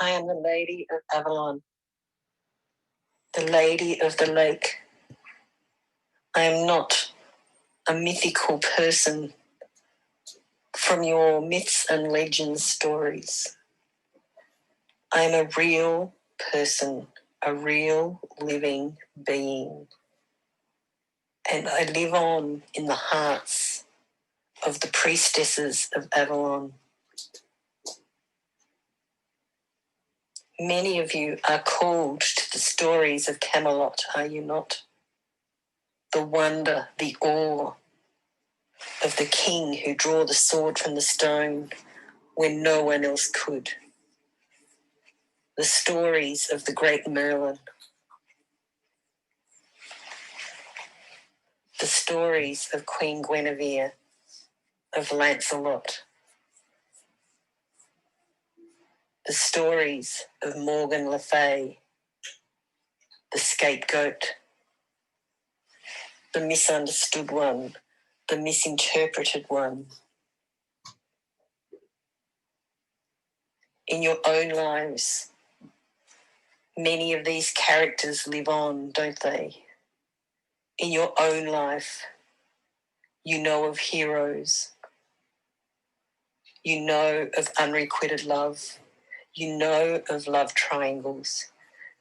I am the Lady of Avalon, the Lady of the Lake. I am not a mythical person from your myths and legends stories. I am a real person, a real living being. And I live on in the hearts of the priestesses of Avalon. Many of you are called to the stories of Camelot, are you not? The wonder, the awe of the king who drew the sword from the stone when no one else could. The stories of the great Merlin. The stories of Queen Guinevere, of Lancelot. The stories of Morgan Le Fay, the scapegoat, the misunderstood one, the misinterpreted one. In your own lives, many of these characters live on, don't they? In your own life, you know of heroes. You know of unrequited love. You know of love triangles.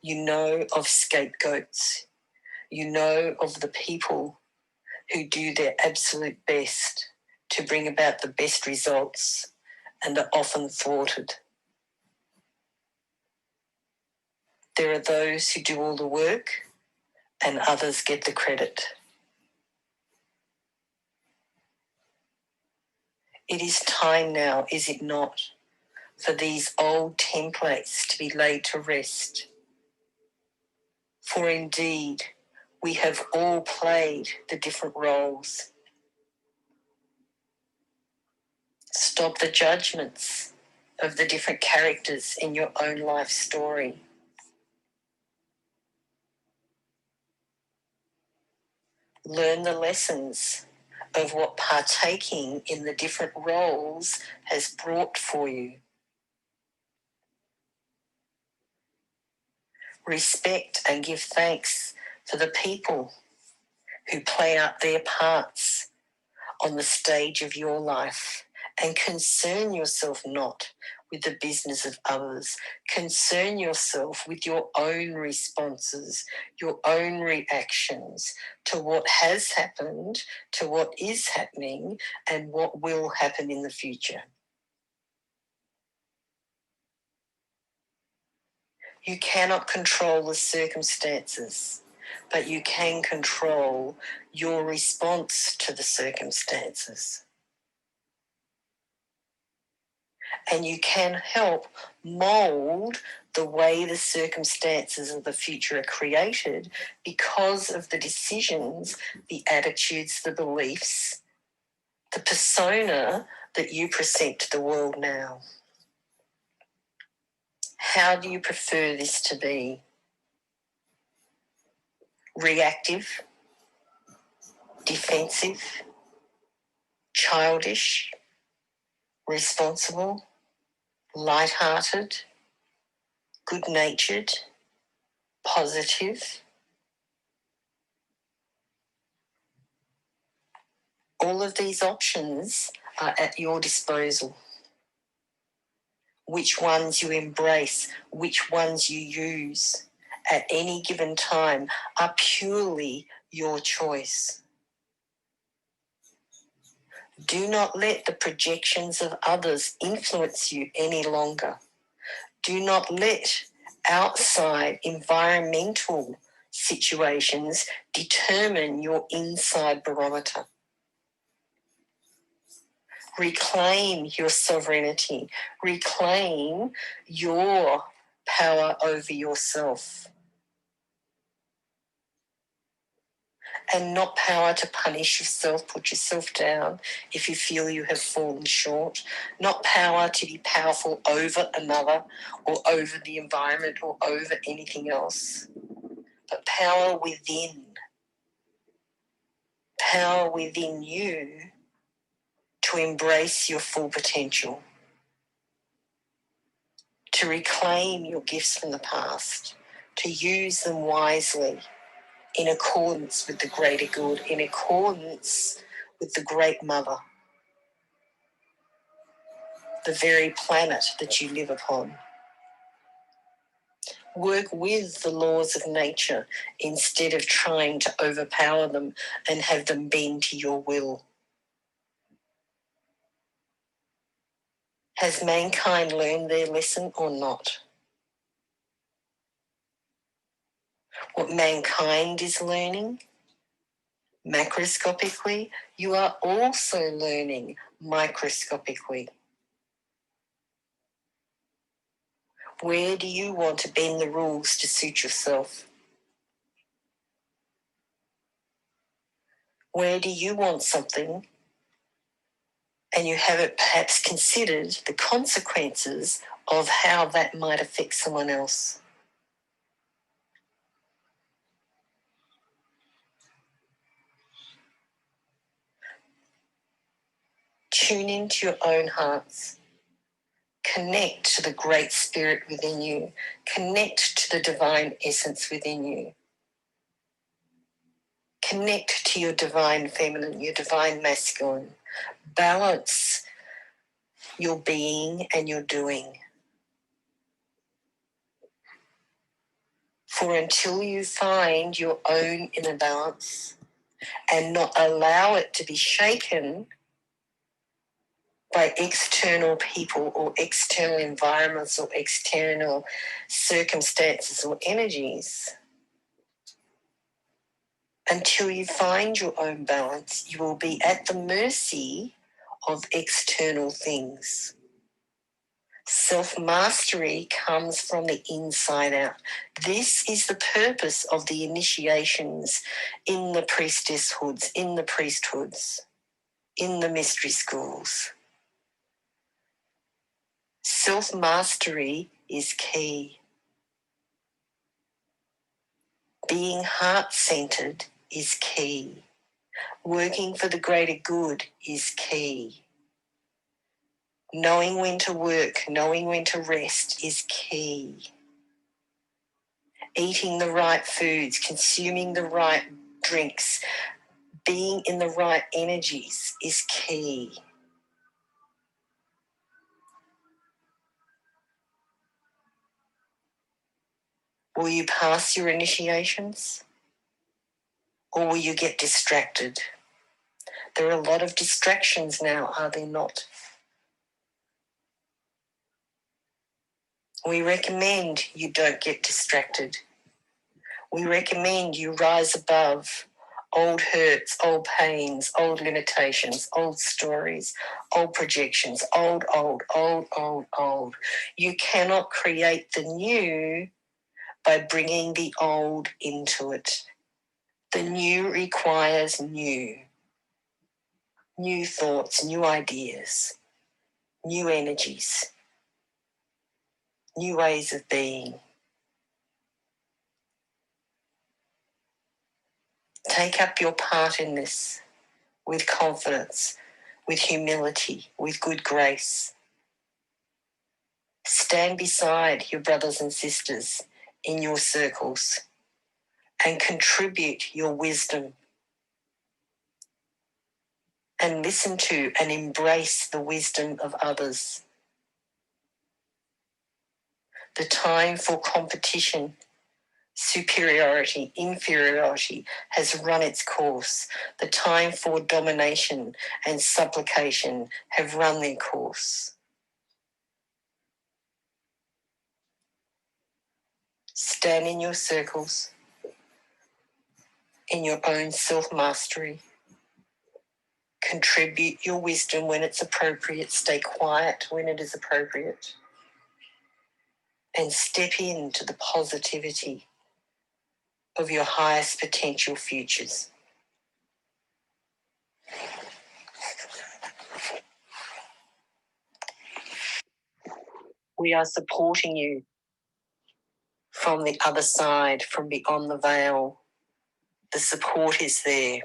You know of scapegoats. You know of the people who do their absolute best to bring about the best results and are often thwarted. There are those who do all the work and others get the credit. It is time now, is it not, for these old templates to be laid to rest? For indeed, we have all played the different roles. Stop the judgments of the different characters in your own life story. Learn the lessons of what partaking in the different roles has brought for you. Respect and give thanks for the people who play out their parts on the stage of your life, and concern yourself not with the business of others. Concern yourself with your own responses, your own reactions to what has happened, to what is happening, and what will happen in the future. You cannot control the circumstances, but you can control your response to the circumstances. And you can help mould the way the circumstances of the future are created because of the decisions, the attitudes, the beliefs, the persona that you present to the world now. How do you prefer this to be? Reactive, defensive, childish, responsible, light-hearted, good-natured, positive? All of these options are at your disposal. Which ones you embrace, which ones you use at any given time are purely your choice. Do not let the projections of others influence you any longer. Do not let outside environmental situations determine your inside barometer. Reclaim your sovereignty. Reclaim your power over yourself. And not power to punish yourself, put yourself down if you feel you have fallen short. Not power to be powerful over another or over the environment or over anything else. But power within. Power within you to embrace your full potential. To to reclaim your gifts from the past, to use them wisely in accordance with the greater good, in accordance with the Great Mother, the very planet that you live upon. Work with the laws of nature instead of trying to overpower them and have them bend to your will. Has mankind learned their lesson or not? What mankind is learning, macroscopically, you are also learning microscopically. Where do you want to bend the rules to suit yourself? Where do you want something and you haven't perhaps considered the consequences of how that might affect someone else? Tune into your own hearts. Connect to the great spirit within you. Connect to the divine essence within you. Connect to your divine feminine, your divine masculine. Balance your being and your doing. For until you find your own inner balance and not allow it to be shaken by external people or external environments or external circumstances or energies, until you find your own balance, you will be at the mercy of external things. Self-mastery comes from the inside out. This is the purpose of the initiations in the priestesshoods, in the priesthoods, in the mystery schools. Self-mastery is key. Being heart-centered is key. Working for the greater good is key. Knowing when to work, knowing when to rest is key. Eating the right foods, consuming the right drinks, being in the right energies is key. Will you pass your initiations? Or will you get distracted? There are a lot of distractions now, are there not? We recommend you don't get distracted. We recommend you rise above old hurts, old pains, old limitations, old stories, old projections, old. You cannot create the new by bringing the old into it. The new requires new thoughts, new ideas, new energies, new ways of being. Take up your part in this with confidence, with humility, with good grace. Stand beside your brothers and sisters in your circles and contribute your wisdom and listen to and embrace the wisdom of others. The time for competition, superiority, inferiority has run its course. The time for domination and supplication have run their course. Stand in your circles, in your own self-mastery. Contribute your wisdom when it's appropriate. Stay quiet when it is appropriate. And step into the positivity of your highest potential futures. We are supporting you from the other side, from beyond the veil. The support is there.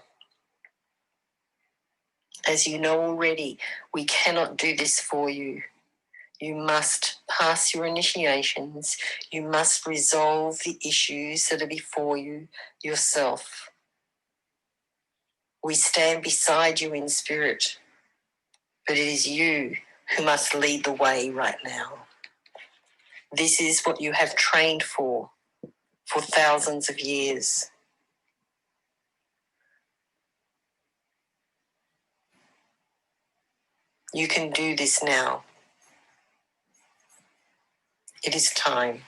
As you know already, we cannot do this for you. You must pass your initiations. You must resolve the issues that are before you yourself. We stand beside you in spirit, but it is you who must lead the way right now. This is what you have trained for thousands of years. You can do this now. It is time.